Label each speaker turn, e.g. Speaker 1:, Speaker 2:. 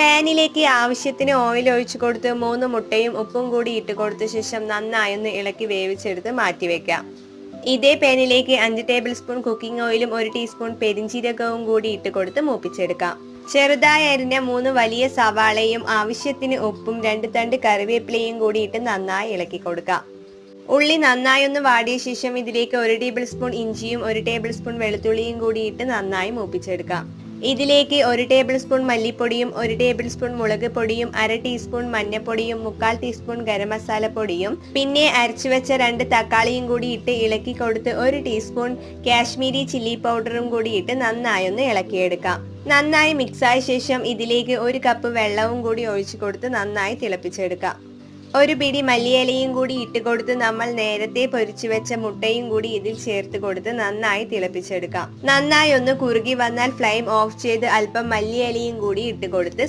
Speaker 1: പാനിലേക്ക് ആവശ്യത്തിന് ഓയിൽ ഒഴിച്ചു കൊടുത്ത് 3 മുട്ടയും ഉപ്പും കൂടി ഇട്ട് കൊടുത്ത ശേഷം നന്നായി ഒന്ന് ഇളക്കി വേവിച്ചെടുത്ത് മാറ്റിവെക്കാം. ഇതേ പാനിലേക്ക് 5 ടേബിൾ സ്പൂൺ കുക്കിംഗ് ഓയിലും 1 ടീസ്പൂൺ പെരിഞ്ജീരകവും കൂടി ഇട്ട് കൊടുത്ത് മൂപ്പിച്ചെടുക്കാം. ചെറുതായി അരിഞ്ഞ 3 വലിയ സവാളയും ആവശ്യത്തിന് ഉപ്പും 2 തണ്ട് കറിവേപ്പിലയും കൂടി ഇട്ട് നന്നായി ഇളക്കി കൊടുക്കാം. ഉള്ളി നന്നായി ഒന്ന് വാടിയ ശേഷം ഇതിലേക്ക് 1 ടേബിൾ സ്പൂൺ ഇഞ്ചിയും 1 ടേബിൾ സ്പൂൺ വെളുത്തുള്ളിയും കൂടി ഇട്ട് നന്നായി മൂപ്പിച്ചെടുക്കാം. ഇതിലേക്ക് 1 ടേബിൾ സ്പൂൺ മല്ലിപ്പൊടിയും 1 ടേബിൾ സ്പൂൺ മുളക് പൊടിയും 1/2 ടീസ്പൂൺ മഞ്ഞൾപ്പൊടിയും 1/4 ടീസ്പൂൺ ഗരം മസാല പൊടിയും പിന്നെ അരച്ചു വെച്ച 2 തക്കാളിയും കൂടി ഇട്ട് ഇളക്കി കൊടുത്ത് 1 ടീസ്പൂൺ കാശ്മീരി ചില്ലി പൗഡറും കൂടി ഇട്ട് നന്നായി ഒന്ന് ഇളക്കിയെടുക്കാം. നന്നായി മിക്സായ ശേഷം ഇതിലേക്ക് 1 കപ്പ് വെള്ളവും കൂടി ഒഴിച്ചു കൊടുത്ത് നന്നായി തിളപ്പിച്ചെടുക്കാം. 1 പിടി മല്ലിയിലയും കൂടി ഇട്ട് കൊടുത്ത് നമ്മൾ നേരത്തെ പൊരിച്ചു വെച്ച മുട്ടയും കൂടി ഇതിൽ ചേർത്ത് കൊടുത്ത് നന്നായി തിളപ്പിച്ചെടുക്കാം. നന്നായി ഒന്ന് കുറുകി വന്നാൽ ഫ്ലെയിം ഓഫ് ചെയ്ത് അല്പം മല്ലിയിലയും കൂടി ഇട്ട് കൊടുത്ത്